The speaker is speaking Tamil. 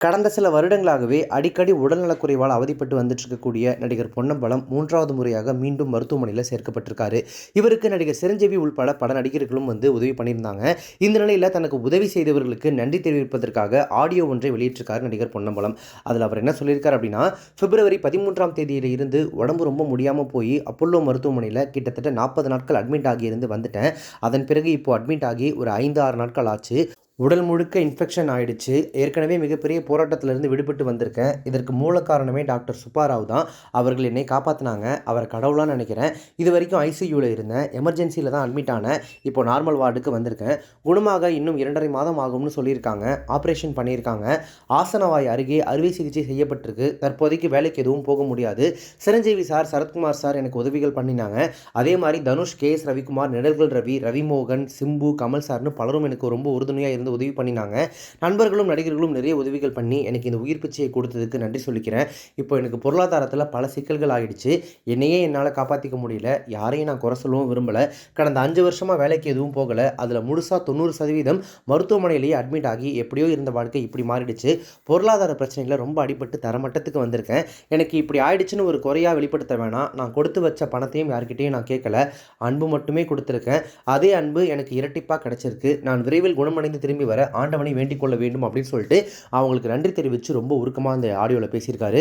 கடந்த சில வருடங்களாகவே அடிக்கடி உடல்நலக்குறைவால் அவதிப்பட்டு வந்துட்டு இருக்கக்கூடிய நடிகர் பொன்னம்பலம் 3வது முறையாக மீண்டும் மருத்துவமனையில் சேர்க்கப்பட்டிருக்காரு. இவருக்கு நடிகர் சிரஞ்சீவி உள்பட பல நடிகர்களும் உதவி பண்ணியிருந்தாங்க. இந்த நிலையில் தனக்கு உதவி செய்தவர்களுக்கு நன்றி தெரிவிப்பதற்காக ஆடியோ ஒன்றை வெளியிட்டிருக்காரு நடிகர் பொன்னம்பலம். அதில் அவர் என்ன சொல்லியிருக்காரு அப்படின்னா, பிப்ரவரி 13ஆம் தேதியில இருந்து உடம்பு ரொம்ப முடியாமல் போய் அப்போலோ மருத்துவமனையில் கிட்டத்தட்ட 40 நாட்கள் அட்மிட் ஆகியிருந்து வந்துட்டேன். அதன் பிறகு இப்போ அட்மிட் ஆகி ஒரு 5-6 நாட்கள் ஆச்சு. உடல் முழுக்க இன்ஃபெக்ஷன் ஆயிடுச்சு. ஏற்கனவே மிகப்பெரிய போராட்டத்திலிருந்து விடுபட்டு வந்திருக்கேன். இதற்கு மூல காரணமே டாக்டர் சுப்பாராவ் தான். அவர்கள் என்னை காப்பாற்றினாங்க. அவரை கடவுளாக நினைக்கிறேன். இது வரைக்கும் ஐசியூவில் இருந்தேன். எமர்ஜென்சியில் தான் அட்மிட் ஆனேன். இப்போ நார்மல் வார்டுக்கு வந்திருக்கேன். குணமாக இன்னும் 2.5 மாதம் ஆகும்னு சொல்லியிருக்காங்க. ஆப்ரேஷன் பண்ணியிருக்காங்க. ஆசனவாய் அருகே அறுவை சிகிச்சை செய்யப்பட்டிருக்கு. தற்போதைக்கு வேலைக்கு எதுவும் போக முடியாது. சிரஞ்சீவி சார், சரத்குமார் சார் எனக்கு உதவிகள் பண்ணினாங்க. அதே மாதிரி தனுஷ், KS ரவிக்குமார், நிழல்கள் ரவி, ரவிமோகன், சிம்பு, கமல் சார்னு பலரும் எனக்கு ரொம்ப உறுதுணையாக இருந்து உதவி பண்ணினாங்க. நண்பர்களும் நடிகர்களும் நிறைய உதவிகள் பண்ணி எனக்கு இந்த உயிர் பிச்சையை கொடுத்ததுக்கு நன்றி சொல்லிக்கிறேன். இப்போ எனக்கு பொருளாதாரத்தில் பல சிக்கல்கள் ஆகிடுச்சு. என்னையே என்னால் காப்பாற்றிக்க முடியல. யாரையும் நான் குறை சொல்லவும் விரும்பலை. கடந்த 5 வருஷமாக வேலைக்கு எதுவும் போகலை. அதில் முழுசாக 90% மருத்துவமனையிலேயே அட்மிட் ஆகி எப்படியோ இருந்த வாழ்க்கை இப்படி மாறிடுச்சு. பொருளாதார பிரச்சனையில் ரொம்ப அடிபட்டு தரமட்டத்துக்கு வந்திருக்கேன். எனக்கு இப்படி ஆயிடுச்சுன்னு ஒரு குறையாக வெளிப்படுத்த வேணாம். நான் கொடுத்து வச்ச பணத்தையும் யார்கிட்டையும் நான் கேட்கல. அன்பு மட்டுமே கொடுத்துருக்கேன். அதே அன்பு எனக்கு இரட்டிப்பாக கிடைச்சிருக்கு. நான் விரைவில் குணமடைந்து திரும்பி வர ஆண்டவனை வேண்டிக் கொள்ள வேண்டும் அப்படின்னு சொல்லிட்டு அவங்களுக்கு நன்றி தெரிவித்து ரொம்ப உருக்கமாக அந்த ஆடியோவில் பேசியிருக்காரு.